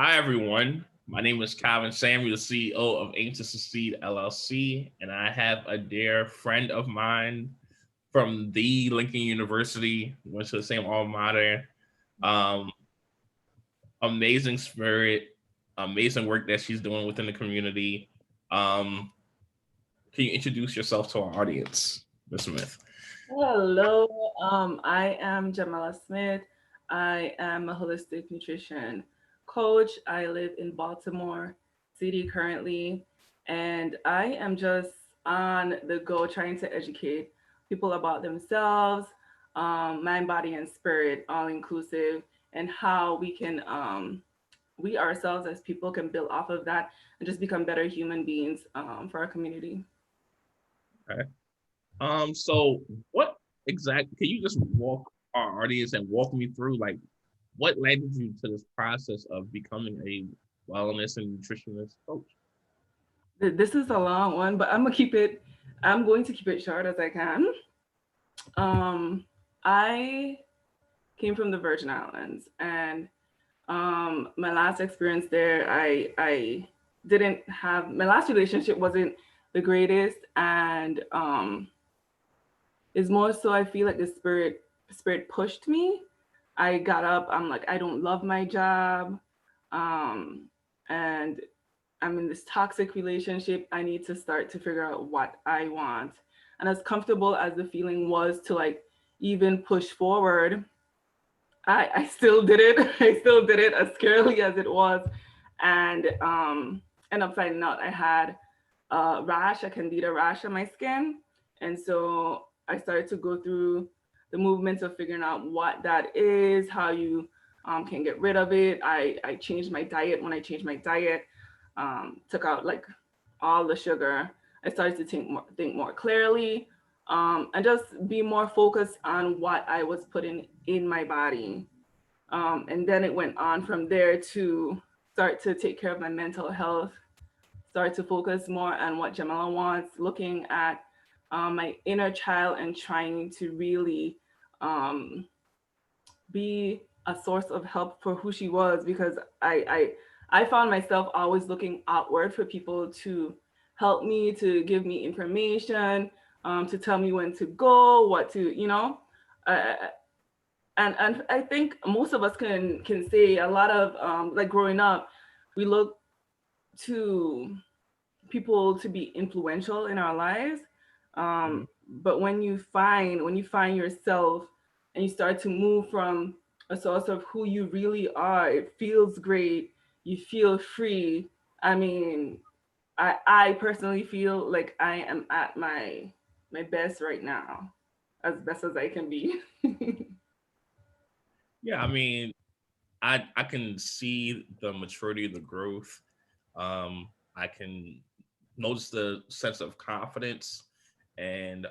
Hi, everyone. My name is Calvin Samuel, the CEO of Aim to Succeed LLC, and I have a dear friend of mine from the Lincoln University, went to the same alma mater. Um, Amazing spirit, amazing work that she's doing within the community. Um, can you introduce yourself to our audience, Ms. Smith? Hello, I am Jamala Smith. I am a holistic nutrition coach. I live in Baltimore City currently, and I am just on the go trying to educate people about themselves, mind, body, and spirit, all inclusive, and how we ourselves as people can build off of that and just become better human beings for our community. Okay. So what exactly can you just walk our audience and walk me through what led you to this process of becoming a wellness and nutritionist coach? This is a long one, but I'm going to keep it short as I can. Um, I came from the Virgin Islands, and my last experience there, I didn't have my last relationship wasn't the greatest, and it's more so I feel like the spirit pushed me. I got up. I'm like, I don't love my job, um, and I'm in this toxic relationship. I need to start to figure out what I want. And as comfortable as the feeling was to like even push forward, I still did it. I still did it as scarily as it was. And I'm finding out I had a rash, a candida rash on my skin. And so I started to go through the movements of figuring out what that is, how you can get rid of it. I changed my diet. When I changed my diet, took out like all the sugar. I started to think more clearly, and just be more focused on what I was putting in my body. And then it went on from there to start to take care of my mental health, start to focus more on what Jamala wants, looking at my inner child and trying to really um, be a source of help for who she was, because I found myself always looking outward for people to help me, to give me information, to tell me when to go, what to, uh, and I think most of us can say a lot of like growing up, we look to people to be influential in our lives. Mhm. But when you find yourself and you start to move from a source of who you really are, it feels great. You feel free. I mean, I personally feel like I am at my best right now, as best as I can be. Yeah, I mean, I can see the maturity, the growth. I can notice the sense of confidence and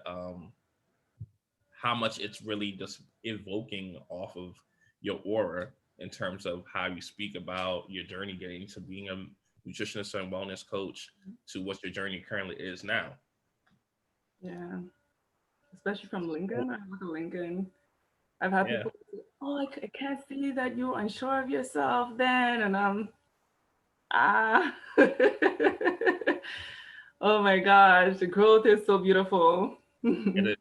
how much it's really just evoking off of your aura in terms of how you speak about your journey getting to being a nutritionist and wellness coach to what your journey currently is now. Yeah, especially from So, Lincoln. I live in Lincoln. I've had yeah. people say, "Oh, I can't see that you're unsure of yourself then," and I'm ah. Oh my gosh, the growth is so beautiful. It is.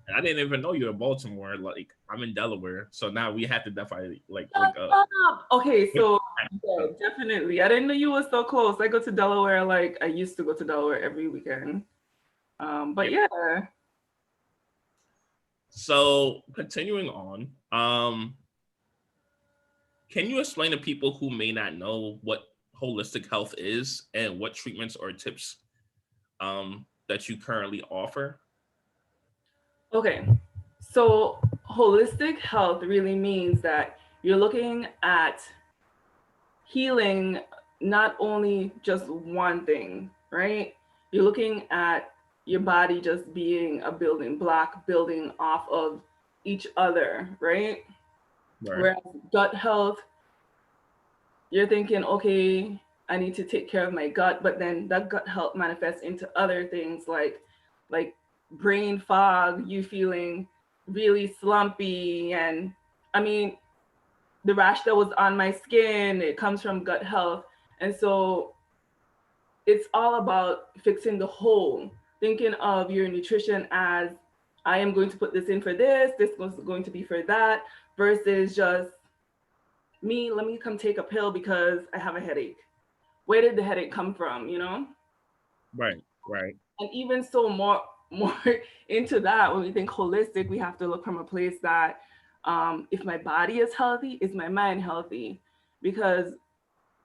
And I didn't even know you were in Baltimore. Like I'm in Delaware, so now we have to definitely like Shut link up. up. Okay, Link so yeah, up. definitely. I didn't know you were so close. I go to Delaware like I used to go to Delaware every weekend. But Yeah. yeah. So continuing on, can you explain to people who may not know what holistic health is and what treatments or tips that you currently offer? Okay. So holistic health really means that you're looking at healing not only just one thing, right? You're looking at your body just being a building block, building off of each other, right? Right. Whereas gut health, you're thinking, okay, I need to take care of my gut, but then that gut health manifests into other things like brain fog, you feeling really slumpy, and I mean, the rash that was on my skin, it comes from gut health. And so it's all about fixing the whole, thinking of your nutrition as I am going to put this in for this was going to be for that, versus just me, let me come take a pill because I have a headache. Where did the headache come from, you know? Right, right. And even so, more into that, when we think holistic, we have to look from a place that if my body is healthy, is my mind healthy? Because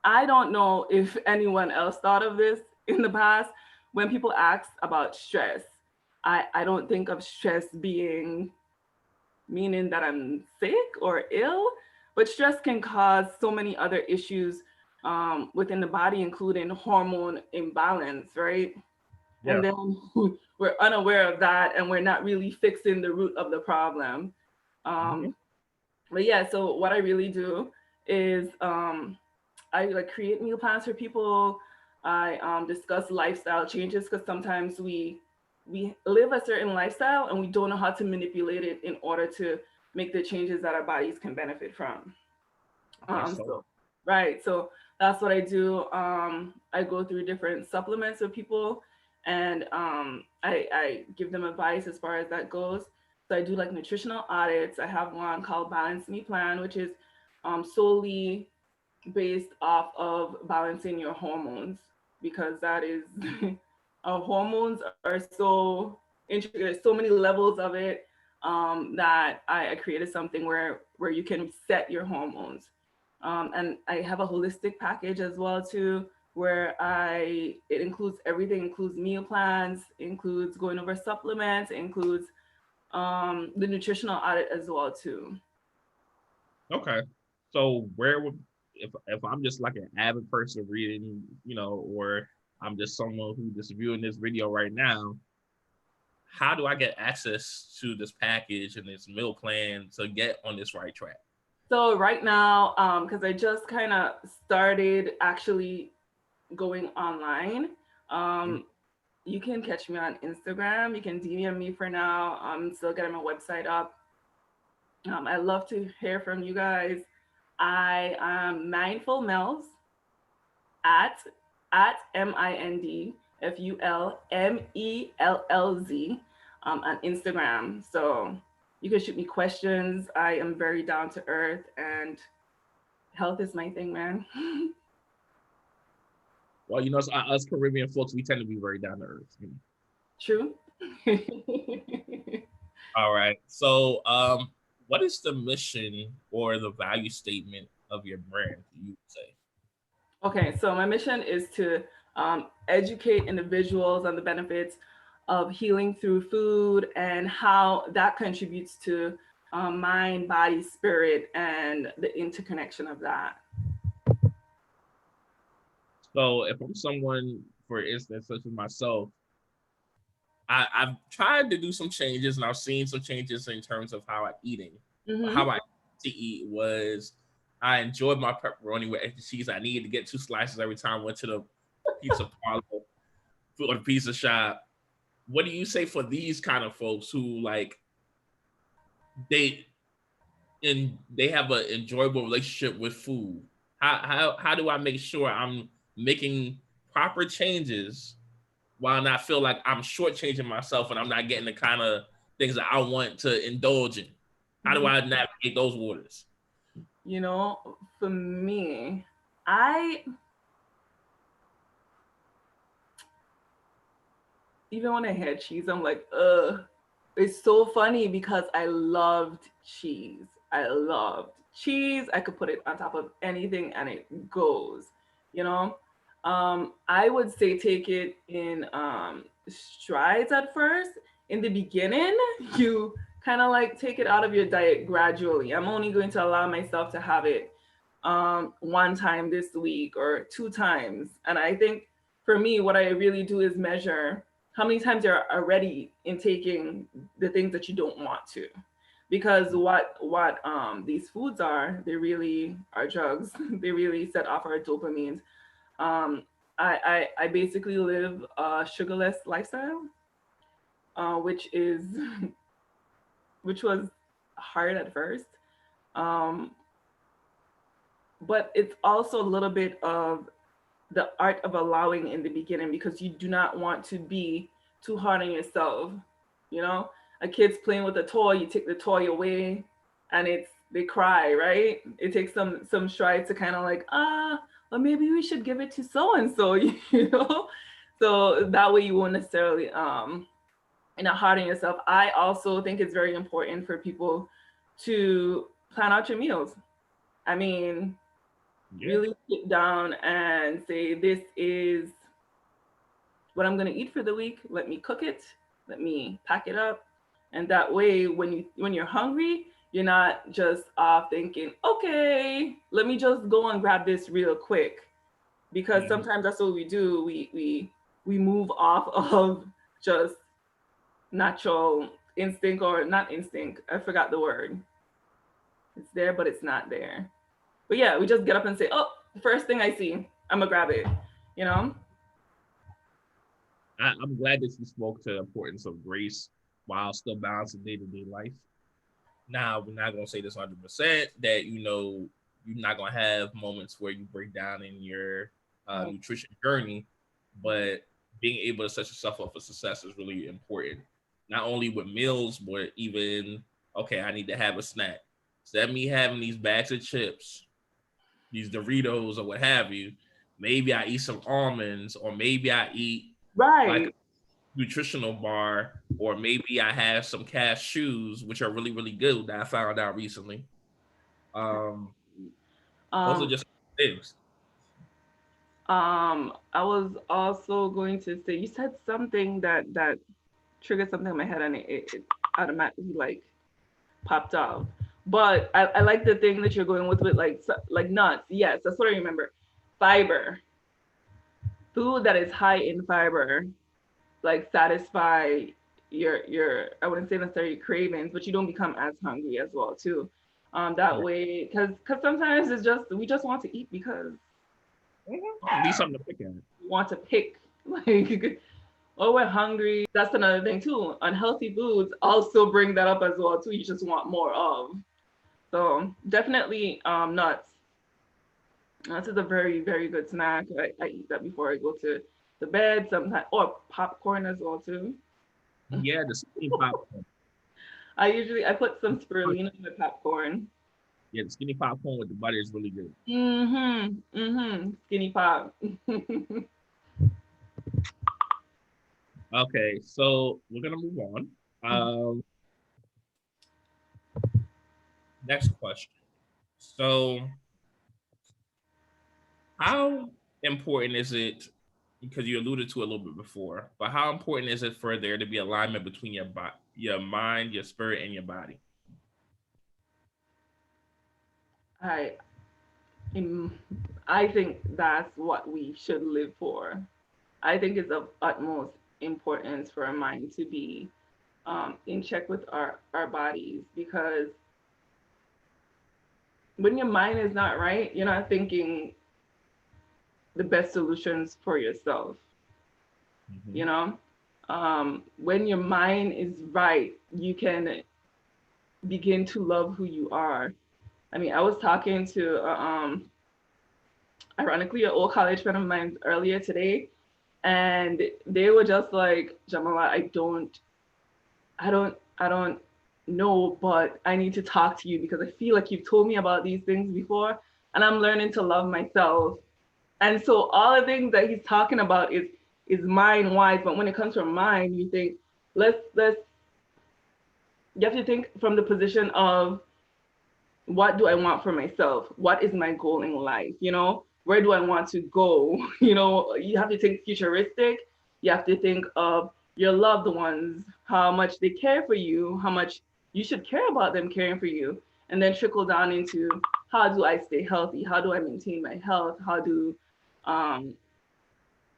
I don't know if anyone else thought of this in the past. When people ask about stress, I don't think of stress being meaning that I'm sick or ill, but stress can cause so many other issues within the body, including hormone imbalance, right? Yeah. And then we're unaware of that and we're not really fixing the root of the problem. Mhm. But yeah, so what I really do is I like create meal plans for people. I discuss lifestyle changes because sometimes we live a certain lifestyle and we don't know how to manipulate it in order to make the changes that our bodies can benefit from. Okay, so So right, so that's what I do. I go through different supplements with people, and I give them advice as far as that goes. So I do like nutritional audits. I have one called Balance Me Plan, which is solely based off of balancing your hormones, because that is our hormones are so intricate, so many levels of it, that I created something where you can set your hormones. And I have a holistic package as well too, where I it includes everything, includes meal plans, includes going over supplements, includes the nutritional audit as well too. okay. So where would if I'm just like an avid person reading, or I'm just someone who just viewing this video right now, how do I get access to this package and this meal plan to get on this right track? So right now, because I just kind of started actually going online, Mhm. um, you can catch me on Instagram. You can DM me for now. I'm still getting my website up. I love to hear from you guys. I am Mindful Mel's at MindFulMellz on Instagram. So you can shoot me questions. I am very down to earth, and health is my thing, man. Well, us Caribbean folks, we tend to be very down to earth. True. All right. So, what is the mission or the value statement of your brand? You would say. Okay, so my mission is to educate individuals on the benefits of healing through food and how that contributes to mind, body, spirit, and the interconnection of that. So, if I'm someone, for instance, such as myself, I've tried to do some changes and I've seen some changes in terms of how I'm eating. Mm-hmm. How I to eat was I enjoyed my pepperoni with extra cheese. I needed to get 2 slices every time I went to the pizza parlor or the pizza shop. What do you say for these kind of folks who like they they have an enjoyable relationship with food? How do I make sure I'm making proper changes while not feel like I'm shortchanging myself and I'm not getting the kind of things that I want to indulge in? How do I navigate those waters? You know, for me, I even when I had cheese, I'm like, ugh. It's so funny because I loved cheese. I loved cheese. I could put it on top of anything and it goes, you know? I would say take it in strides at first. In the beginning, you kind of like take it out of your diet gradually. I'm only going to allow myself to have it one time this week or two times. And I think for me, what I really do is measure how many times you're already intaking the things that you don't want to, because what these foods are, they really are drugs. They really set off our dopamines. um I basically live a sugarless lifestyle, which is which was hard at first. um but it's also a little bit of the art of allowing in the beginning, because you do not want to be too hard on yourself. You know, a kid's playing with a toy, you take the toy away, and they cry, right? It takes some strides to kind of like, well, maybe we should give it to so and so, you know. So that way you won't necessarily hard on yourself. I also think it's very important for people to plan out your meals. I mean, Yeah. really sit down and say, this is what I'm going to eat for the week. Let me cook it. Let me pack it up. And that way, when you're hungry, you're not just off thinking, okay, let me just go and grab this real quick. Because Mhm. sometimes that's what we do. We move off of just natural instinct, or not instinct. I forgot the word. It's there, but it's not there. But yeah, we just get up and say, oh, first thing I see, I'm gonna grab it. You know? I'm glad that you spoke to the importance of grace while still balancing day-to-day life. Now, we're not gonna say this 100% that you're not gonna have moments where you break down in your Right. nutrition journey, but being able to set yourself up for success is really important. Not only with meals, but even okay, I need to have a snack. Instead of me having these bags of chips, these Doritos, or what have you, maybe I eat some almonds, or maybe I eat like Right. nutritional bar, or maybe I have some cashews, which are really, really good that I found out recently. Um, those are Um, just things. I was also going to say, you said something that triggered something in my head, and it automatically like popped off. But I like the thing that you're going with like like nuts. Yes, that's what I remember. Fiber, food that is high in fiber, like satisfy your I wouldn't say necessarily cravings, but you don't become as hungry as well too. That Right. way, because sometimes it's just we just want to eat because Mhm. Need something to pick at. we want to pick like, oh, we're hungry. That's another thing too. Unhealthy foods also bring that up as well too. You just want more of. So definitely nuts. Nuts is a very, very good snack. I eat that before I go to the bed sometimes, or popcorn as well too. Yeah, the skinny popcorn. I put some spirulina in my popcorn. Yeah, the skinny popcorn with the butter is really good. Mm-hmm. Mm-hmm. Skinny pop. Okay, so we're gonna move on. Um, Next question. So, how important is it? Because you alluded to it a little bit before, but how important is it for there to be alignment between your mind, your spirit, and your body? I um, I think that's what we should live for. I think it's of utmost importance for our mind to be in check with our bodies, because when your mind is not right, you're not thinking the best solutions for yourself. Mm-hmm. You know, when your mind is right, you can begin to love who you are. I mean, I was talking to ironically an old college friend of mine earlier today, and they were just like, Jamala, I don't know, but I need to talk to you because I feel like you've told me about these things before, and I'm learning to love myself. And so all the things that he's talking about is mind wise, but when it comes from mind, you think let's you have to think from the position of, what do I want for myself? What is my goal in life? You know, where do I want to go? You know, you have to think futuristic. You have to think of your loved ones, how much they care for you, how much you should care about them caring for you, and then trickle down into, how do I stay healthy? How do I maintain my health? How do um,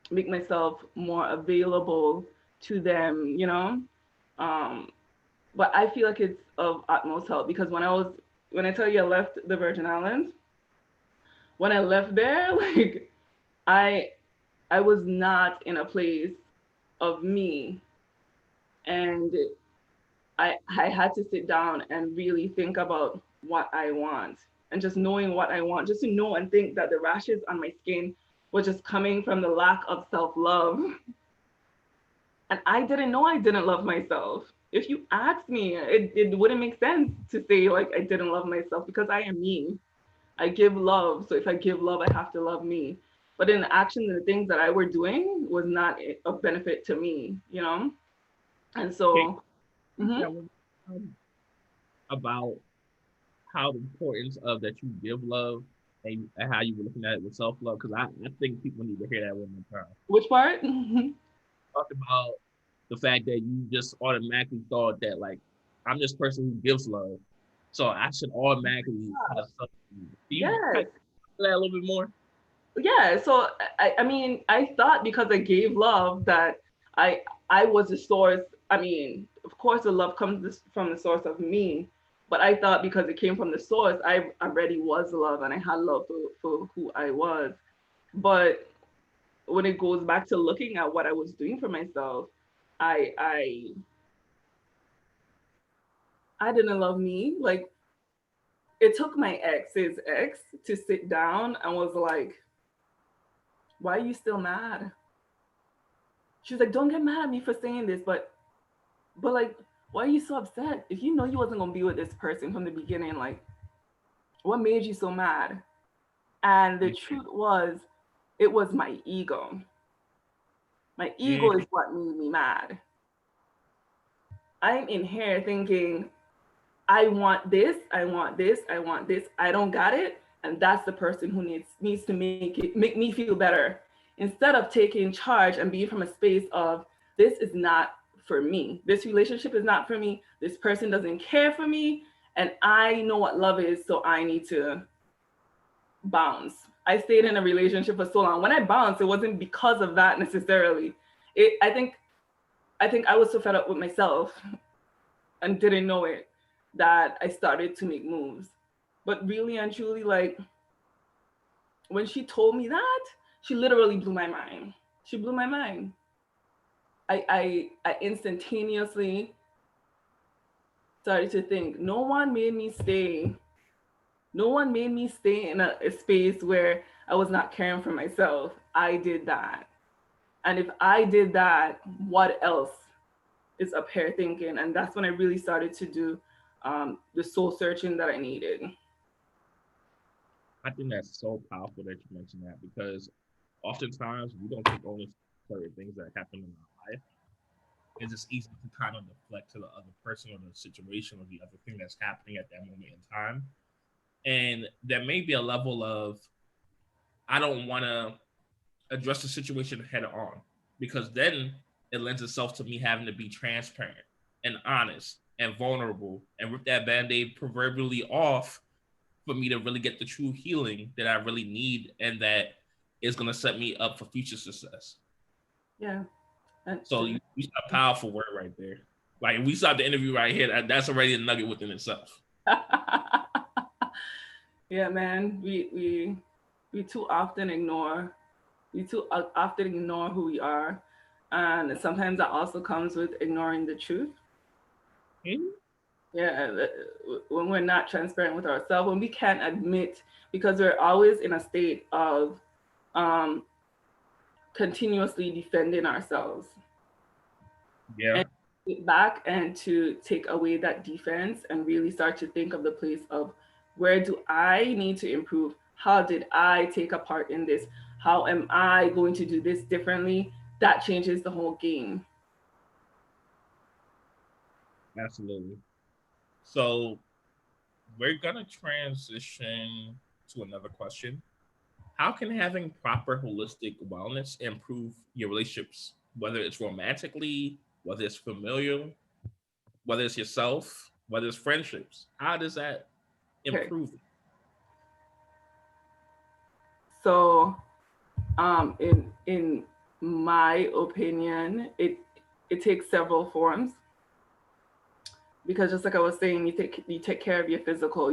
make myself more available to them? You know, um, but I feel like it's of utmost help, because when I tell you I left the Virgin Islands, when I left there, like I I was not in a place of me, and I had to sit down and really think about what I want. and just knowing what I want, just to know and think that the rashes on my skin was just coming from the lack of self-love. And I didn't know I didn't love myself. If you asked me, it wouldn't make sense to say like I didn't love myself, because I am me. I give love. So if I give love, I have to love me. But in the action, the things that I were doing was not of benefit to me, you know? And Okay, so, mhm. that was about how the importance of that you give love and how you were looking at it with self love. Because I think people need to hear that one more time. Which part? Talk about the fact that you just automatically thought that like I'm this person who gives love, so I should automatically have something. Do you kind Yes. of that a little bit more? Yeah. So I mean, I thought because I gave love that I I was the source. I mean, of course, the love comes from the source of me, but I thought because it came from the source, I already was love and I had love for who I was. But when it goes back to looking at what I was doing for myself, I I I didn't love me. Like, it took my ex's ex to sit down and was like, "Why are you still mad?" She was like, "Don't get mad at me for saying this, but like, why are you so upset? If you know you wasn't gonna be with this person from the beginning, like, what made you so mad?" And the Yeah. truth was, it was my ego. My ego is what made me mad. I'm in here thinking, I want this, I want this, I want this. I don't got it, and that's the person who needs to make me feel better. Instead of taking charge and being from a space of, this is not for me. This relationship is not for me. This person doesn't care for me, and I know what love is, so I need to bounce. I stayed in a relationship for so long. When I bounced, it wasn't because of that necessarily. I think I was so fed up with myself and didn't know it, that I started to make moves. But really and truly, like, when she told me that, she literally blew my mind. She blew my mind. I instantaneously started to think, no one made me stay. No one made me stay in a space where I was not caring for myself. I did that. And if I did that, what else is up here thinking? And that's when I really started to do the soul searching that I needed. I think that's so powerful that you mentioned that because oftentimes we don't take ownership for certain things that happen in our life. It's just easy to kind of deflect to the other person or the situation or the other thing that's happening at that moment in time. And there may be a level of I don't want to address the situation head on because then it lends itself to me having to be transparent and honest and vulnerable and rip that band-aid proverbially off for me to really get the true healing that I really need and that is going to set me up for future success. Yeah. So you said a powerful word right there. Like we start the interview right here, that's already a nugget within itself. Yeah, man. We too often ignore. We too often ignore who we are, and sometimes that also comes with ignoring the truth. Mm-hmm. Yeah, when we're not transparent with ourselves, when we can't admit, because we're always in a state of um, continuously defending ourselves, Yeah, and sit back and to take away that defense and really start to think of the place of, where do I need to improve? How did I take a part in this? How am I going to do this differently? That changes the whole game. absolutely. So we're gonna transition to another question. How can having proper holistic wellness improve your relationships, whether it's romantically, whether it's familial, whether it's yourself, whether it's friendships? How does that Okay, improve? so in my opinion, it takes several forms, because just like I was saying, you take care of your physical.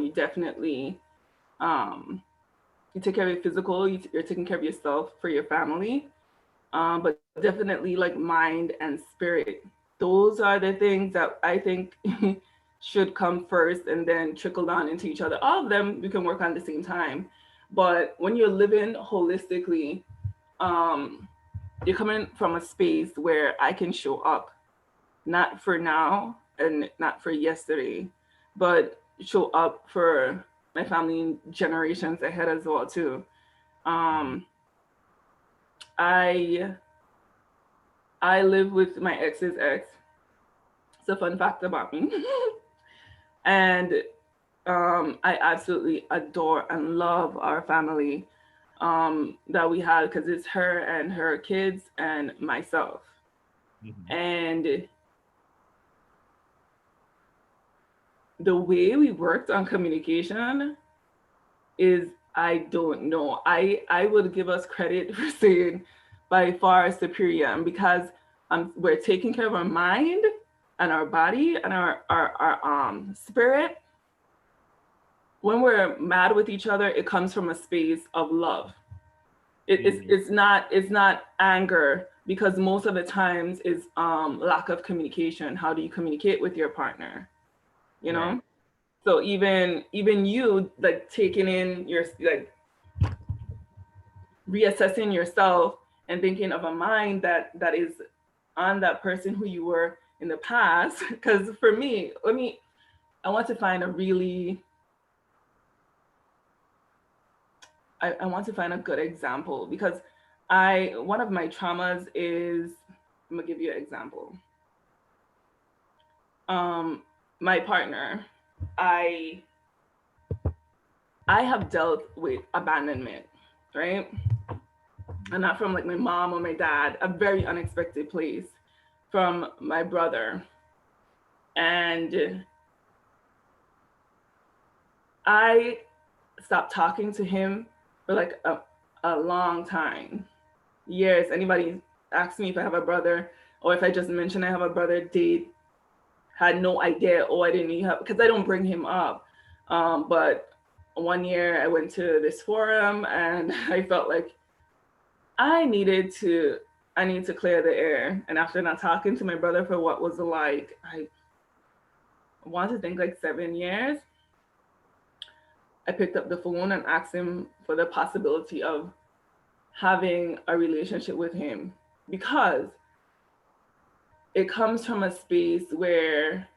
Um, you take care of your physical. You're taking care of yourself for your family, but definitely like mind and spirit. Those are the things that I think should come first and then trickle down into each other. All of them we can work on at the same time. But when you're living holistically, um, you're coming from a space where I can show up, not for now and not for yesterday, but show up for my family generations ahead as well too. Mhm. Um, I I live with my ex's ex. It's a fun fact about me. And I absolutely adore and love our family that we had, because it's her and her kids and myself. Mhm. And the way we worked on communication is, I don't know. I would give us credit for saying by far superior, and because we're taking care of our mind and our body and our spirit. When we're mad with each other, it comes from a space of love. Mhm. It's not anger, because most of the times it's lack of communication. How do you communicate with your partner? You Right. know. So even you, like, taking in your, like, reassessing yourself and thinking of a mind that is on that person who you were in the past. Because for me, I want to find a really, I want to find a good example, because I one of my traumas is, I'm gonna give you an example. Um, my partner, I I have dealt with abandonment, right? And not from, like, my mom or my dad, a very unexpected place, from my brother. And I stopped talking to him for like a long time, years. Anybody asks me if I have a brother, or if I just mention I have a brother, they had no idea. Oh, I didn't even have, because I don't bring him up. But one year I went to this forum and I felt like I needed to I need to clear the air. And after not talking to my brother for what was like, I want to think like 7 years, I picked up the phone and asked him for the possibility of having a relationship with him, because it comes from a space where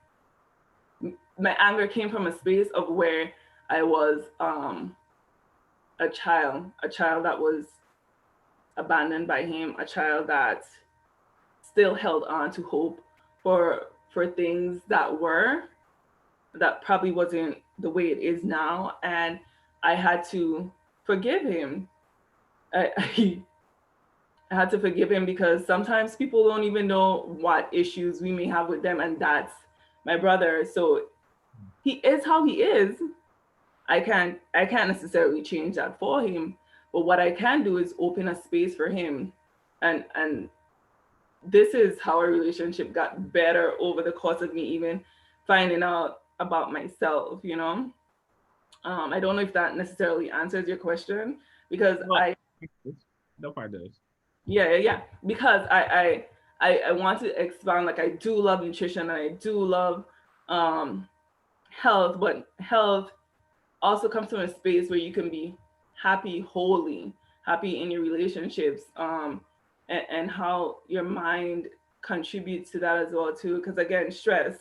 my anger came from a space of where I was a child that was abandoned by him, a child that still held on to hope for things that probably wasn't the way it is now, and I had to forgive him. I, I had to forgive him, because sometimes people don't even know what issues we may have with them, and that's my brother. So he is how he is. I can't necessarily change that for him, but what I can do is open a space for him, and this is how our relationship got better over the course of me even finding out about myself. I don't know if that necessarily answers your question, because Well, no part does. yeah, yeah, yeah. Because I want to expand. Like, I do love nutrition and I do love um health, but health also comes from a space where you can be happy wholly, happy in your relationships, and how your mind contributes to that as well too. Because again, stress.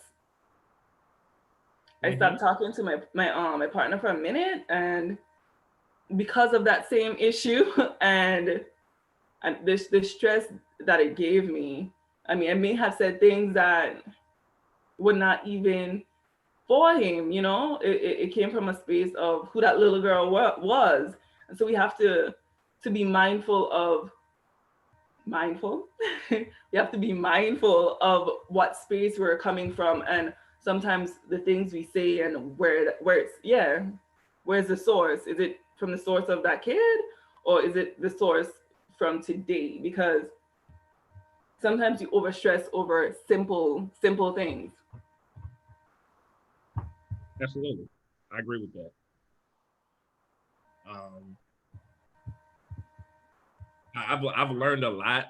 I stopped Hmm. talking to my partner for a minute, and because of that same issue, and this stress that it gave me. I mean, I may have said things that were not even for him. It came from a space of who that little girl was, and so we have to be mindful. We have to be mindful of what space we're coming from, and sometimes the things we say, and where it's, yeah, where's the source? Is it from the source of that kid, or is it the source from today? Because sometimes you overstress over simple things. Absolutely, I agree with that. Um, I've learned a lot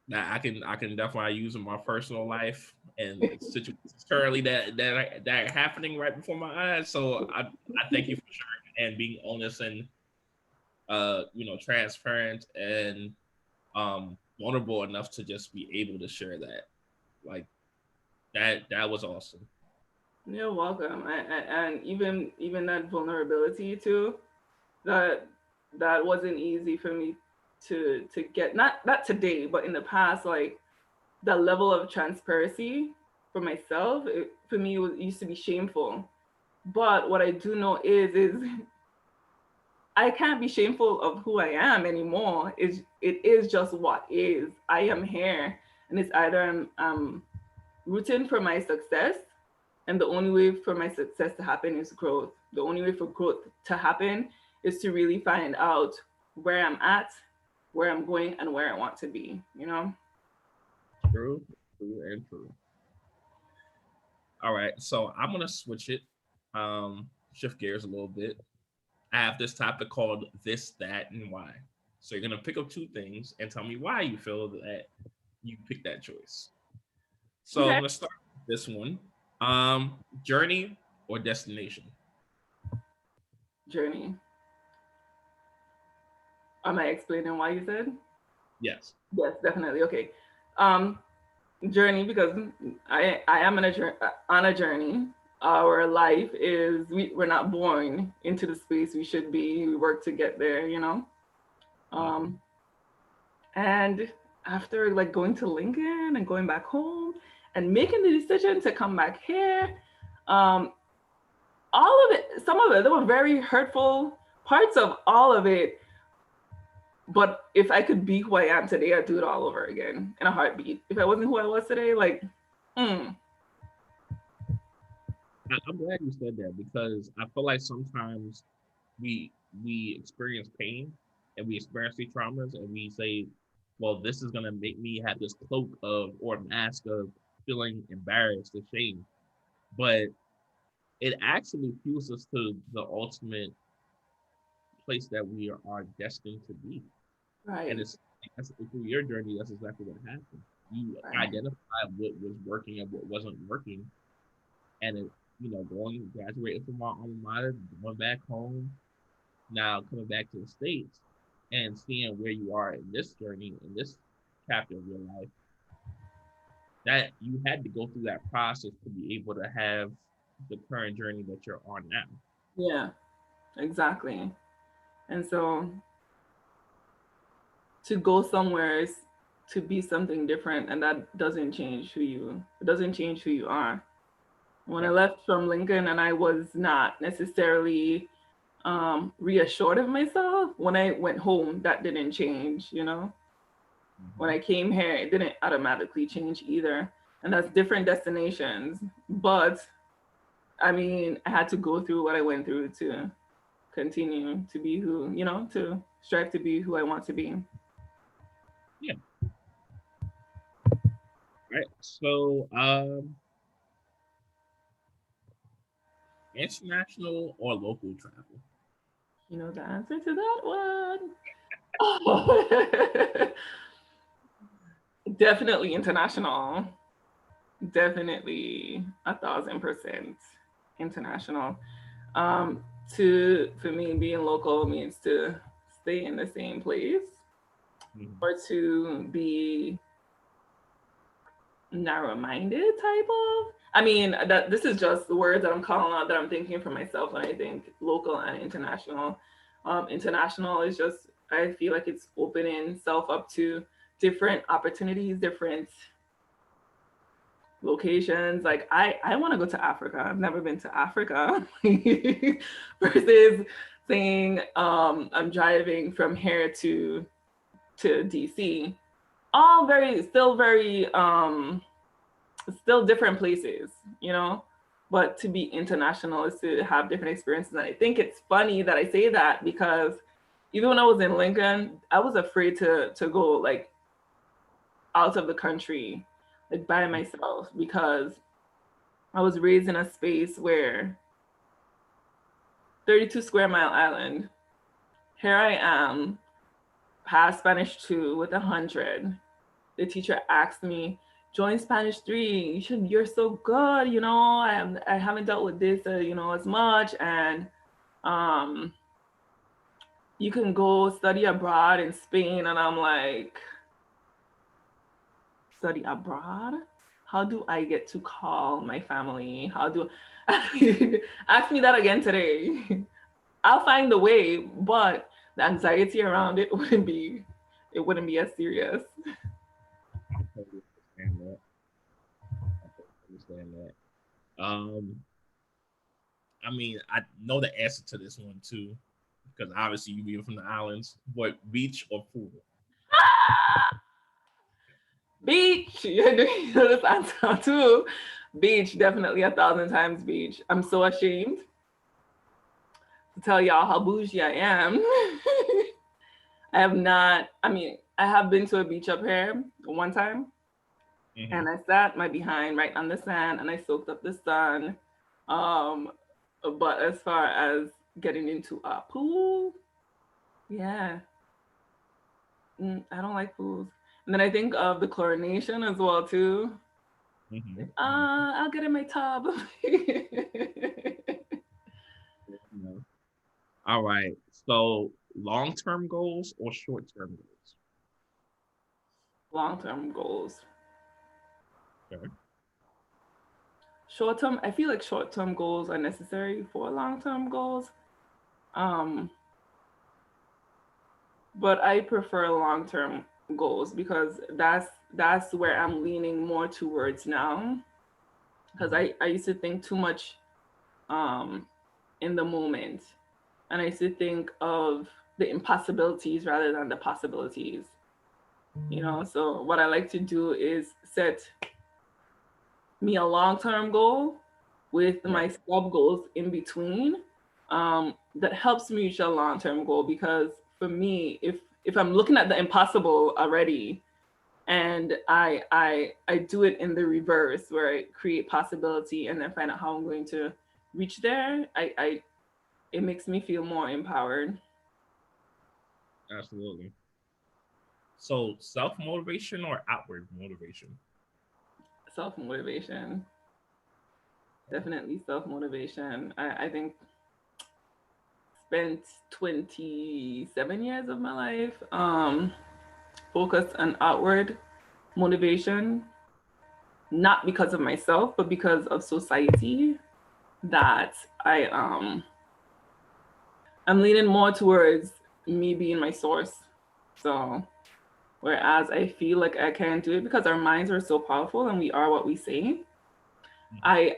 that I can definitely use in my personal life. and situations currently that are happening right before my eyes. So I thank you for sharing and being honest and transparent and vulnerable enough to just be able to share that. Like that was awesome. You're welcome. And even that vulnerability too, that that wasn't easy for me to get. Not today, but in the past, like that level of transparency for myself, for me, it used to be shameful. But what I do know is I can't be shameful of who I am anymore. It is just what is. I am here, and it's either I'm rooting for my success, and the only way for my success to happen is growth. The only way for growth to happen is to really find out where I'm at, where I'm going, and where I want to be. You know. True, true, and true. All right, so I'm gonna switch it, shift gears a little bit. I have this topic called this, that, and why. So you're gonna pick up two things and tell me why you feel that you picked that choice. So Okay. let's start with this one. Journey or destination? Journey. Am I explaining why you said? Yes. Yes, definitely. Okay. Um, Journey, because I am on a journey. Our life is we're not born into the space we should be. We work to get there, you know. Mhm. Um, and after like going to Lincoln and going back home and making the decision to come back here, um, all of it, some of it, there were very hurtful parts of all of it. But if I could be who I am today, I'd do it all over again in a heartbeat. If I wasn't who I was today, like, mm, I'm glad you said that because I feel like sometimes we we experience pain and we experience these traumas and we say, well, this is gonna make me have this cloak of or mask of feeling embarrassed or shame. But it actually fuels us to the ultimate place that we are destined to be. And right, that's through your journey, that's exactly what happened. You right. identified what was working and what wasn't working, and it, going graduating from our alma mater, going back home, now coming back to the states, and seeing where you are in this journey, in this chapter of your life, that you had to go through that process to be able to have the current journey that you're on now. Yeah, exactly. And so to go somewhere is to be something different, and that doesn't change who you. It doesn't change who you are. When I Right. left from Lincoln, and I was not necessarily reassured of myself. When I went home, that didn't change. You know, when Mm-hmm. I came here, it didn't automatically change either. And that's different destinations. But I mean, I had to go through what I went through to continue to be who, to strive to be who I want to be. Yeah. Right. So, international or local travel? You know the answer to that one? Definitely international. Definitely 1,000% international. Um, for me, being local means to stay in the same place Mm-hmm. or to be narrow-minded type of. I mean, that this is just the words that I'm calling out that I'm thinking for myself when I think local and international. International is just I feel like it's opening self up to different opportunities, different locations. Like I want to go to Africa. I've never been to Africa. Versus saying I'm driving from here to DC. All very still very still different places, you know. But to be international is to have different experiences. And I think it's funny that I say that because even when I was in Lincoln, I was afraid to go like out of the country, like by myself, because I was raised in a space where 32 Square Mile Island, here I am, past Spanish 2 with 100. The teacher asked me, join Spanish 3. You're so good, you know. I haven't dealt with this, as much, and um, you can go study abroad in Spain. And I'm like, study abroad? How do I get to call my family? How do ask me that again today? I'll find the way, but the anxiety around it wouldn't be as serious. I totally understand that. I totally understand that. I mean, I know the answer to this one too, because obviously you being from the islands. But beach or pool? Beach. You know this answer too. Beach, definitely 1,000 times beach. I'm so ashamed to tell y'all how bougie I am. I have not, I mean, I have been to a beach up here one time, Mm-hmm. and I sat my behind right on the sand and I soaked up the sun. Um, but as far as getting into a pool, yeah, I don't like pools. And then I think of the chlorination as well too. Mm-hmm. I'll get in my tub. Mm-hmm. All right. So long-term goals or short-term goals? Long-term goals. Okay. Short-term, I feel like short-term goals are necessary for long-term goals. Um, but I prefer long-term goals because that's where I'm leaning more towards now. Because Mm-hmm. I used to think too much um in the moment. And I used to think of the impossibilities rather than the possibilities. So what I like to do is set me a long-term goal with Right. my sub goals in between, that helps me reach a long-term goal. Because for me, if I'm looking at the impossible already and I do it in the reverse where I create possibility and then find out how I'm going to reach there, I it makes me feel more empowered. Absolutely. So self-motivation or outward motivation? Self-motivation. Definitely self-motivation. I think spent 27 years of my life focused on outward motivation, not because of myself, but because of society, that I'm leaning more towards me being my source. So whereas I feel like I can do it because our minds are so powerful and we are what we say, Mhm. I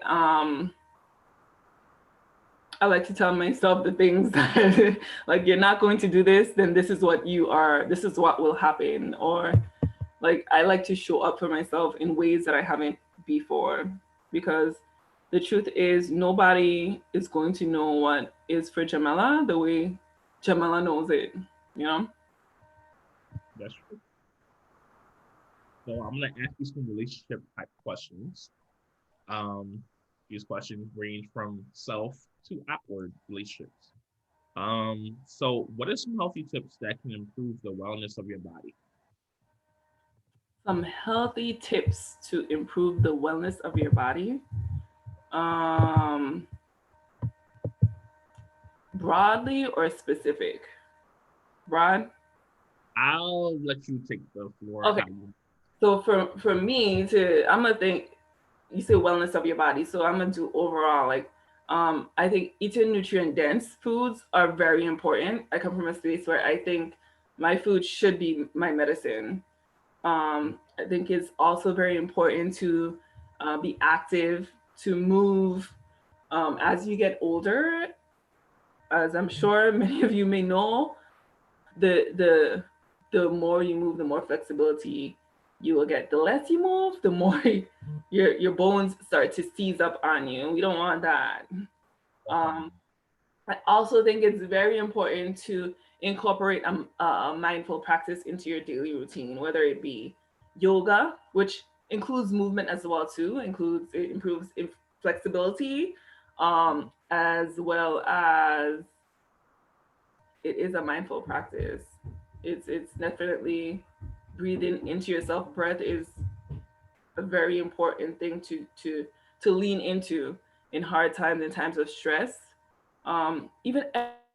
I like to tell myself the things that like, you're not going to do this, then this is what you are, this is what will happen. Or like, I like to show up for myself in ways that I haven't before, because the truth is nobody is going to know what is for Jamala the way Jamala knows it, you know? That's true. So I'm gonna ask you some relationship type questions. Um, these questions range from self to outward relationships. So what are some healthy tips that can improve the wellness of your body? Some healthy tips to improve the wellness of your body. Um, Broadly or specific? Broad? I'll let you take the floor. Okay. How you? So for me I'm gonna think, you say wellness of your body, so I'm gonna do overall. Like, I think eating nutrient dense foods are very important. I come from a space where I think my food should be my medicine. I think it's also very important to be active, to move. As you get older, as I'm sure many of you may know, the more you move, the more flexibility you will get. The less you move, the more your bones start to seize up on you. We don't want that. Um, I also think it's very important to incorporate a mindful practice into your daily routine, whether it be yoga, which includes movement as well too, includes it improves flexibility, as well as it is a mindful practice. It's definitely breathing into yourself. Breath is a very important thing to lean into in hard times and times of stress, even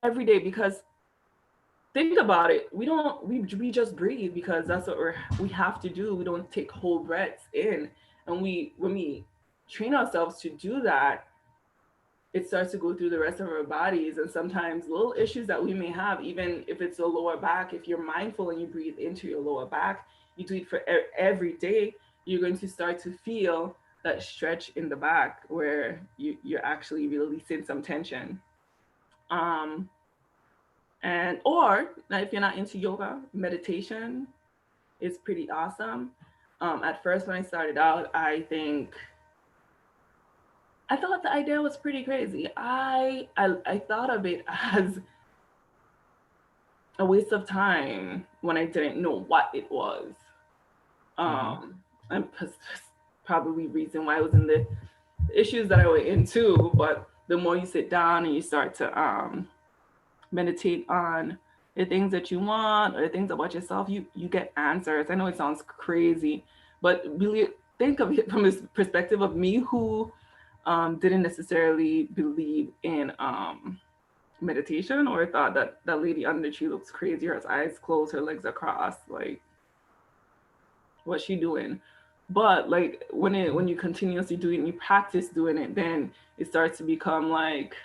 every day, because think about it, we just breathe because that's what we have to do. We don't take whole breaths in, and we when we train ourselves to do that, it starts to go through the rest of our bodies. And sometimes little issues that we may have, even if it's a lower back, if you're mindful and you breathe into your lower back, you do it for every day, you're going to start to feel that stretch in the back where you're actually releasing some tension. um and or now, if you're not into yoga, meditation is pretty awesome. At first when I started out, I thought the idea was pretty crazy. I thought of it as a waste of time when I didn't know what it was. Mm-hmm. And probably reason why I was in the issues that I were into. But the more you sit down and you start to meditate on the things that you want or the things about yourself, you get answers. I know it sounds crazy, but really think of it from this perspective of me who didn't necessarily believe in meditation, or thought that that lady under the tree looks crazy. Her eyes closed, her legs are crossed. Like, what's she doing? But like when you continuously do it and you practice doing it, then it starts to become like,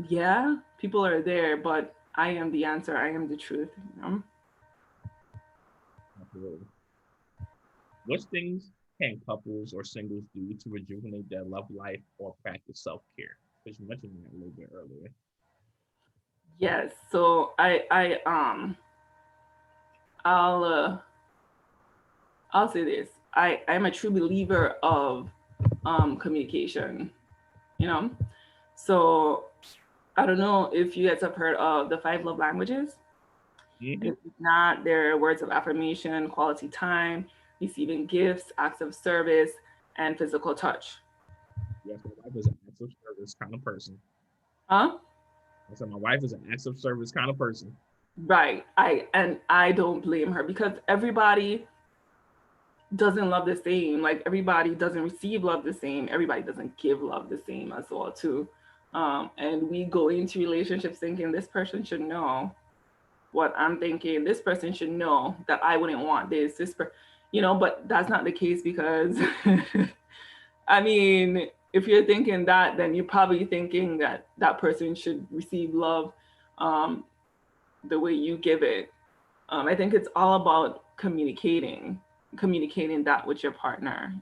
yeah, people are there, but I am the answer. I am the truth. You know? Absolutely. What things can couples or singles do to rejuvenate their love life or practice self-care? Because you mentioned that a little bit earlier. Yes. So I'll I'll say this. I'm a true believer of communication. You know, so I don't know if you guys have heard of the five love languages. And Mm-hmm. if not, they're words of affirmation, quality time, receiving gifts, acts of service, and physical touch. Yes, my wife is an acts of service kind of person. Huh? I said my wife is an acts of service kind of person. Right. I don't blame her, because everybody doesn't love the same. Like, everybody doesn't receive love the same. Everybody doesn't give love the same as well too. And we go into relationships thinking this person should know what I'm thinking. This person should know that I wouldn't want this. But that's not the case, because I mean, if you're thinking that, then you're probably thinking that that person should receive love um, the way you give it. I think it's all about communicating that with your partner.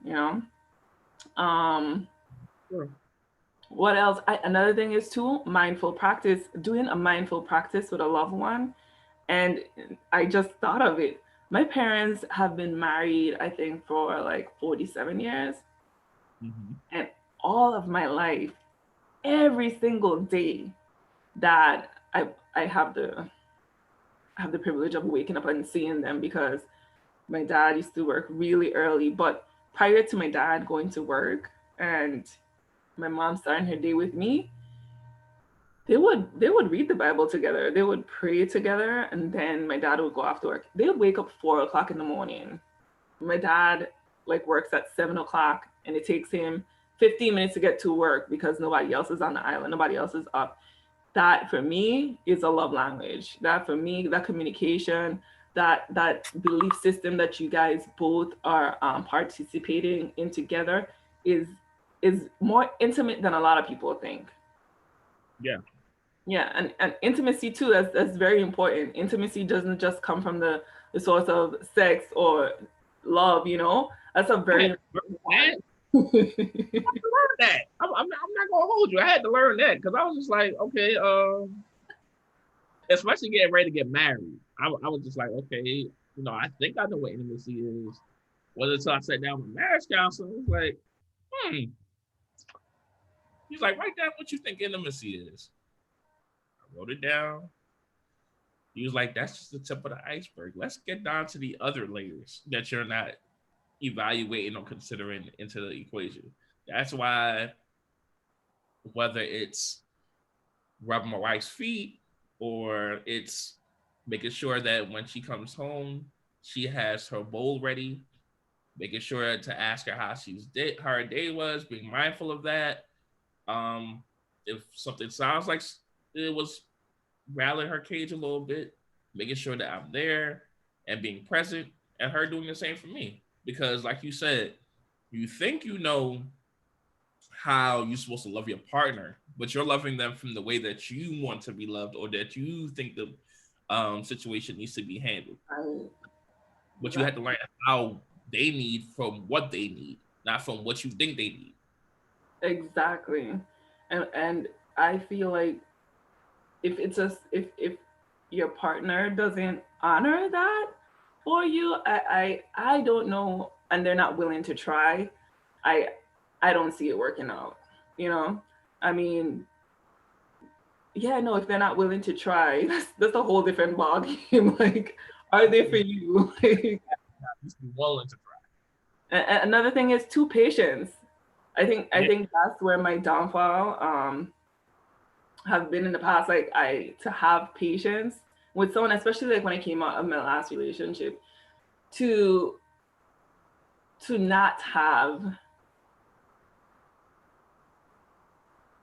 Um, Sure. what else? Another thing is too mindful practice. Doing a mindful practice with a loved one. And I just thought of it. My parents have been married, I think, for like 47 years. Mm-hmm. And all of my life, every single day that I have the privilege of waking up and seeing them, because my dad used to work really early. But prior to my dad going to work and my mom starting her day with me, they would read the Bible together. They would pray together, and then my dad would go after work. They would wake up 4 o'clock in the morning. My dad like works at 7 o'clock, and it takes him 15 minutes to get to work because nobody else is on the island. Nobody else is up. That for me is a love language. That for me, that communication, that belief system that you guys both are participating in together is is more intimate than a lot of people think. Yeah. Yeah, and intimacy too, that's very important. Intimacy doesn't just come from the source of sex or love. That's a I had very to learn important that. one. I had to learn that. I'm not gonna hold you. I had to learn that because I was just like, okay, especially getting ready to get married. I was just like, okay, I think I know what intimacy is. Was until I sat down with marriage counselor. It was like, hmm. He's like, write down what you think intimacy is. I wrote it down. He was like, that's just the tip of the iceberg. Let's get down to the other layers that you're not evaluating or considering into the equation. That's why whether it's rubbing my wife's feet or it's making sure that when she comes home, she has her bowl ready. making sure to ask her how her day was, being mindful of that. If something sounds like it was rattling her cage a little bit, making sure that I'm there and being present, and her doing the same for me. Because, like you said, you think you know how you're supposed to love your partner, but you're loving them from the way that you want to be loved or that you think the situation needs to be handled. Right. But you Right. have to learn how they need from what they need, not from what you think they need. Exactly. And I feel like if your partner doesn't honor that for you, I don't know, and they're not willing to try, I I don't see it working out. You know? I mean, yeah, no, if they're not willing to try, that's a whole different ball game. Like, are they for you? Like, Just be willing to try. another thing is too patience. I Yeah. think that's where my downfall have been in the past. Like, I to have patience with someone, especially like when I came out of my last relationship, to not have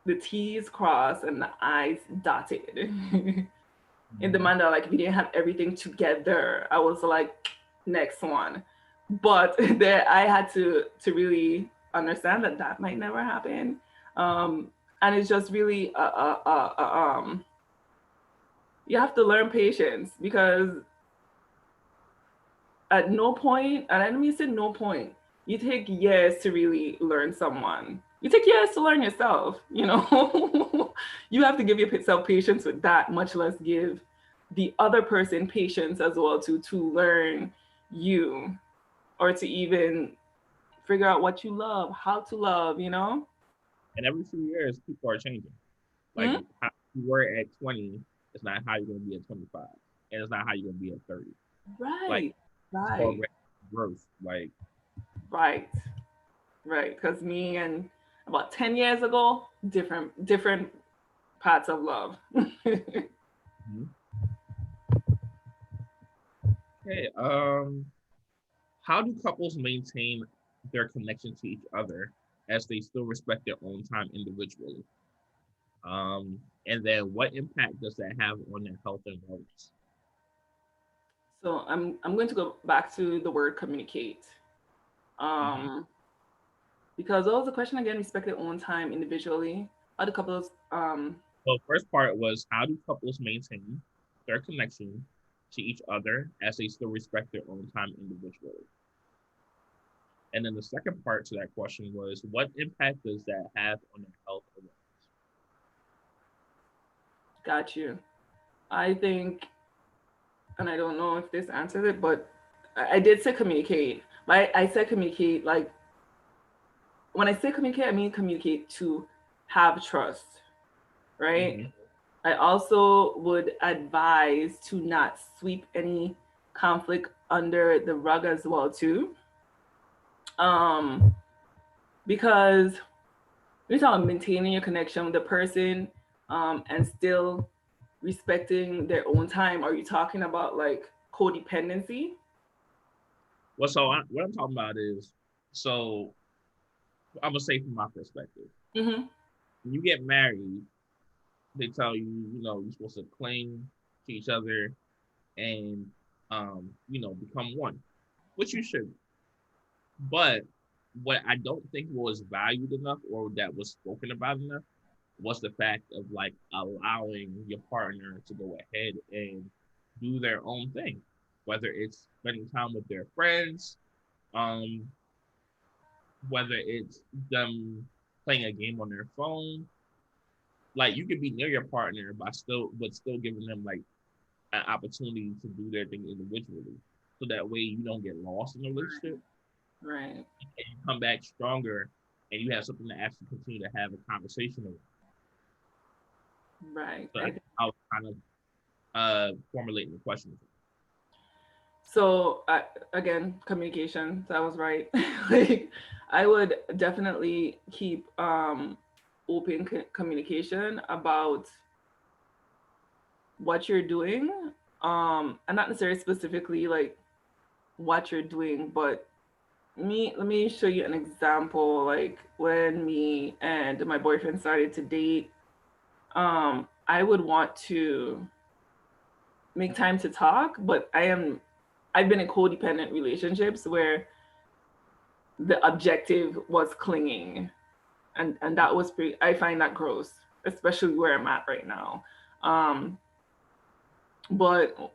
the T's crossed and the I's dotted. In the Mhm. manner, like, if you didn't have everything together, I was like, next one. But there, I had to really understand that that might never happen. Um, and it's just really you have to learn patience, because at no point, and I don't mean say no point, you take years to really learn someone. You take years to learn yourself, you know? You have to give yourself patience with that, much less give the other person patience as well to learn you, or to even figure out what you love, how to love, you know? And every few years, people are changing. Like Hmm? how you were at 20 is not how you're going to be at 25, and it's not how you're going to be at 30. Like Right, it's called right, growth. Like right, right. Because me and about 10 years ago, different parts of love. mhm. Okay, how do couples maintain their connection to each other as they still respect their own time individually? And then what impact does that have on their health and wellness? So I'm going to go back to the word communicate. Mhm. Um, because what was the question again? Respect their own time individually. Other couples, So first part was how do couples maintain their connection to each other as they still respect their own time individually? And then the second part to that question was what impact does that have on their health and wellness? got you. I think, and I don't know if this answers it, but I did say communicate. I said communicate, like, when I say communicate, I mean communicate to have trust, right? Mm-hmm. I also would advise to not sweep any conflict under the rug as well too. Um, because we're talking about maintaining your connection with the person, and still respecting their own time. Are you talking about like codependency? Well, what I'm talking about is so I'm gonna say from my perspective, Mm-hmm. when you get married, they tell you, you're supposed to cling to each other and, become one, which you should. But what I don't think was valued enough or that was spoken about enough was the fact of like allowing your partner to go ahead and do their own thing, whether it's spending time with their friends, um, whether it's them playing a game on their phone. Like you could be near your partner, but still giving them like an opportunity to do their thing individually, so that way you don't get lost in the relationship Right. and you come back stronger and you have something to actually continue to have a conversation about. Right. So that's how I was kind of formulating the question. So again, communication. That was right. Like, I would definitely keep open communication about what you're doing, and not necessarily specifically like what you're doing, but Let me show you an example. Like when me and my boyfriend started to date, I would want to make time to talk, but I've been in codependent relationships where the objective was clinging, and that was pretty. I find that gross, especially where I'm at right now. Um, but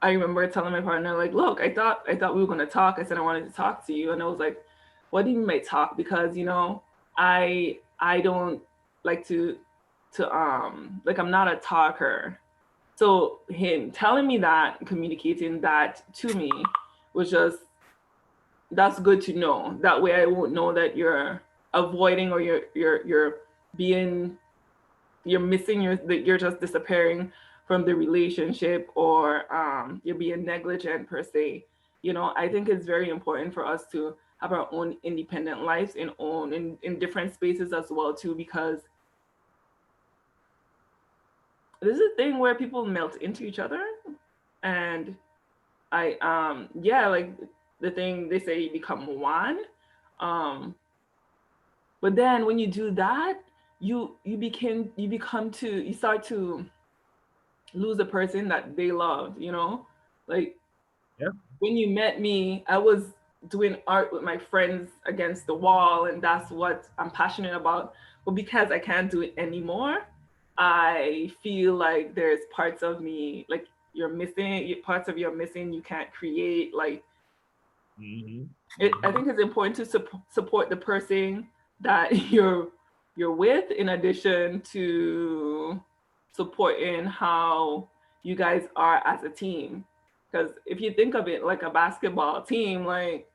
I remember telling my partner, like, look, I thought we were gonna talk. I said I wanted to talk to you, and I was like, what do you mean by talk? Because I don't like to like, I'm not a talker. So him telling me that, communicating that to me, was just, that's good to know. That way I won't know that you're avoiding, or you're being, you're missing, that you're just disappearing from the relationship, or you're being negligent per se. I think it's very important for us to have our own independent lives in different spaces as well too, because this is a thing where people melt into each other. And yeah, like the thing they say, you become one. um but then when you do that, you start to lose a person that they love. Like Yeah. when you met me, I was doing art with my friends against the wall, and that's what I'm passionate about. But because I can't do it anymore, I feel like there's parts of me, like, you're missing, parts of you are missing, you can't create. Like, Hmm. I Hmm. think it's important to support the person that you're with, in addition to supporting how you guys are as a team. Because if you think of it like a basketball team, like,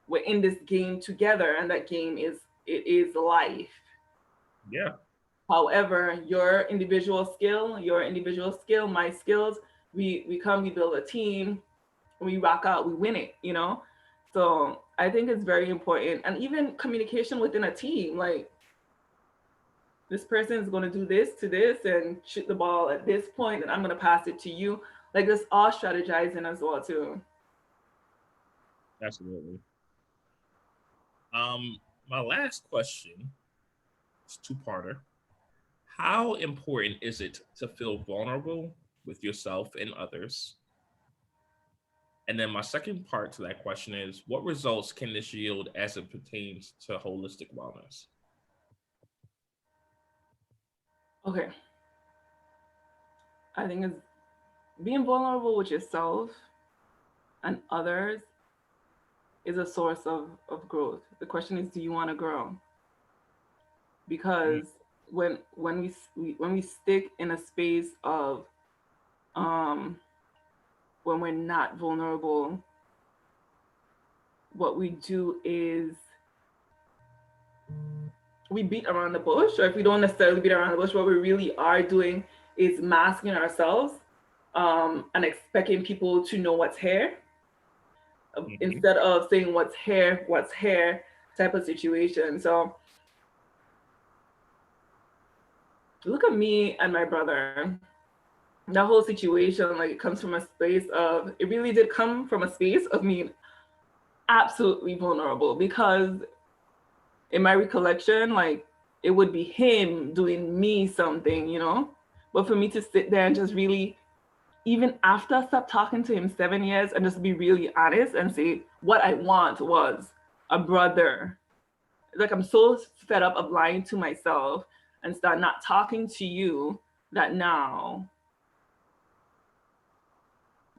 we're in this game together, and that game is life. Yeah. However, your individual skill, my skills, we come, we build a team, we rock out, we win it. So I think it's very important. And even communication within a team, like, this person is going to do this to this and shoot the ball at this point, and I'm going to pass it to you. Like, this all strategizing as well too. Absolutely. My last question is two-parter. How important is it to feel vulnerable with yourself and others? And then my second part to that question is, what results can this yield as it pertains to holistic wellness? Okay, I think it's being vulnerable with yourself and others is a source of growth. The question is, do you want to grow? Mm. Because when we stick in a space of, um when we're not vulnerable, what we do is we beat around the bush. Or if we don't necessarily beat around the bush, what we really are doing is masking ourselves, and expecting people to know what's here, Hmm. instead of saying what's here type of situation. So look at me and my brother. That whole situation, like, it comes from a space of, it really did come from a space of me absolutely vulnerable, because in my recollection, like, it would be him doing me something. But for me to sit there and just really, even after I stopped talking to him 7 years, and just be really honest and say what I want was a brother. Like, I'm so fed up of lying to myself and start not talking to you, that now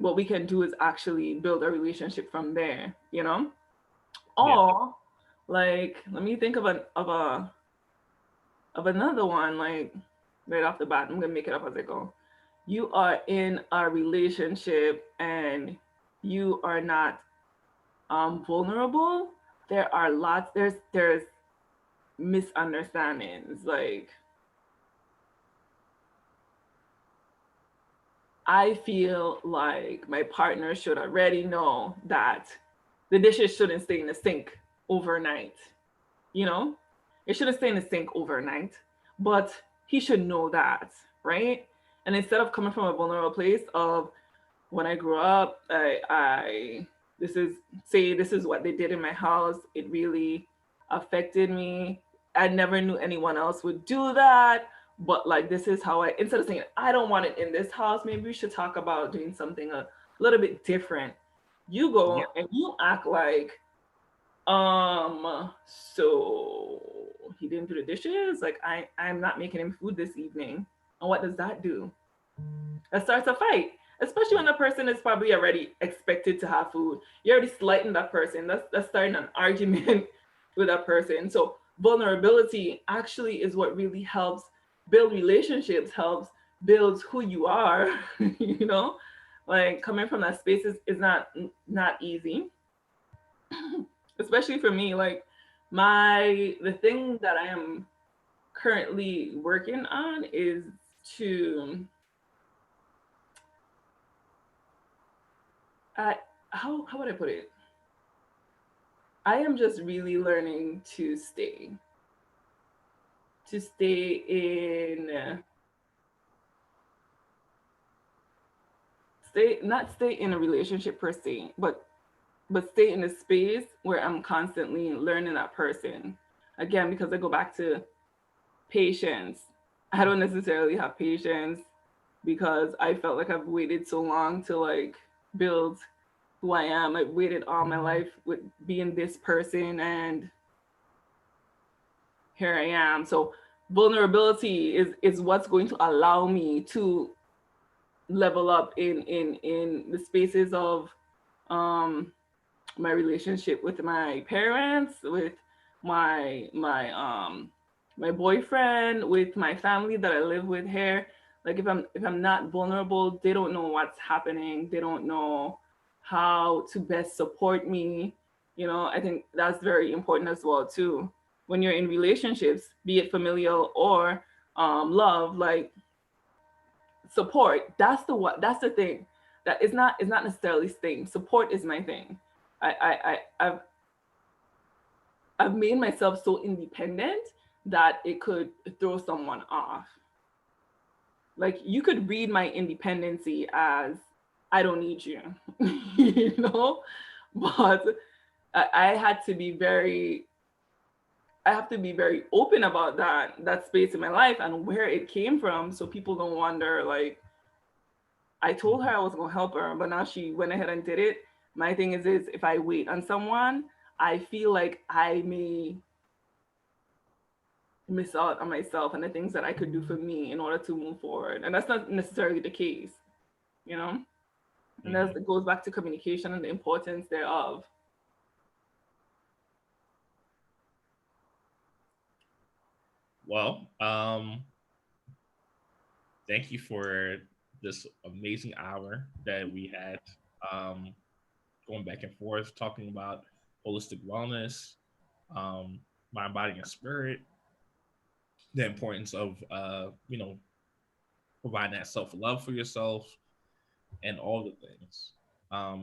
what we can do is actually build a relationship from there. Yeah. Or, like, let me think of another one, like, right off the bat. I'm gonna make it up as I go. You are in a relationship and you are not vulnerable. There's misunderstandings. Like, I feel like my partner should already know that the dishes shouldn't stay in the sink overnight. You know, it shouldn't stay in the sink overnight, but he should know that, right? And instead of coming from a vulnerable place of, when I grew up, I this is what they did in my house. It really affected me. I never knew anyone else would do that, but like this is how I, instead of saying I don't want it in this house, maybe we should talk about doing something a little bit different. You Yeah. go and you act like, so he didn't do the dishes. Like I'm not making him food this evening. And what does that do? It starts a fight, especially when the person is probably already expected to have food. You're already slighting that person. That's starting an argument with that person. So vulnerability actually is what really helps build relationships, helps builds who you are. You know, like coming from that space is not easy, especially for me. Like the thing that I am currently working on is to I how would I put it? I am just really learning to stay in stay not stay in a relationship per se, but stay in a space where I'm constantly learning that person. Again, because I go back to patience. I don't necessarily have patience because I felt like I've waited so long to like build who I am. I've waited all my life with being this person, and here I am. So vulnerability is what's going to allow me to level up in the spaces of um my relationship with my parents, with my boyfriend, with my family that I live with here. Like if I'm not vulnerable, they don't know what's happening. They don't know how to best support me. I think that's very important as well too. When you're in relationships, be it familial or love, like support. That's the thing. That is not necessarily staying. Support is my thing. I've made myself so independent that it could throw someone off. Like you could read my independency as I don't need you, you know. But I had to be very I have to be very open about that space in my life and where it came from, so people don't wonder like I told her I was gonna help her, but now she went ahead and did it. My thing is if I wait on someone, I feel like I may miss out on myself and the things that I could do for me in order to move forward. And that's not necessarily the case, you know? And Mm-hmm. that goes back to communication and the importance thereof. Well, thank you for this amazing hour that we had, um, going back and forth talking about holistic wellness, um, mind, body, and spirit, the importance of providing that self love for yourself, and all the things.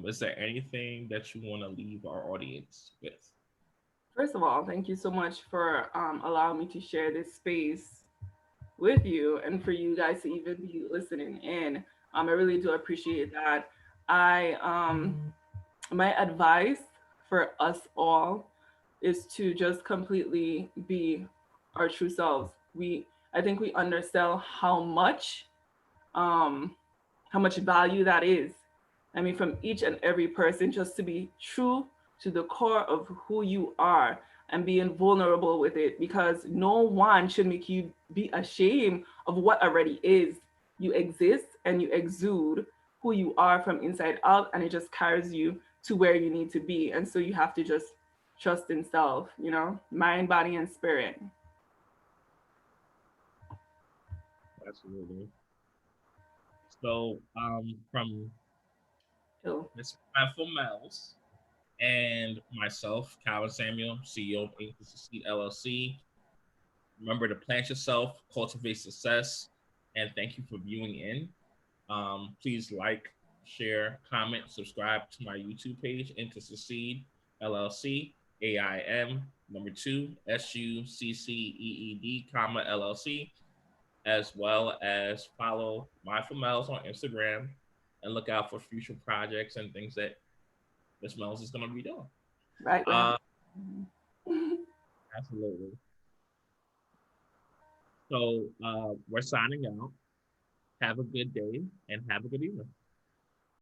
Is there anything that you want to leave our audience with? First of all, thank you so much for allowing me to share this space with you and for you guys to even be listening in. I really do appreciate that. I My advice for us all is to just completely be our true selves. I think we undersell um how much value that is. I mean, from each and every person, just to be true to the core of who you are and being vulnerable with it, because no one should make you be ashamed of what already is. You exist and you exude who you are from inside out, and it just carries you to where you need to be. And so you have to just trust in self, mind, body, and spirit. Absolutely. So, from So, Miss Mindful Mel's and myself, Calvin Samuel, CEO of Aim to Succeed LLC. Remember to plant yourself, cultivate success, and thank you for viewing in. Please like, share, comment, subscribe to my YouTube page, Aim to Succeed LLC, AIM, number 2, SUCCEED, LLC, as well as follow Mindful Mel's on Instagram and look out for future projects and things that Miss Mel's is going to be doing. Right. Uh, absolutely. So we're signing out. Have a good day and have a good evening.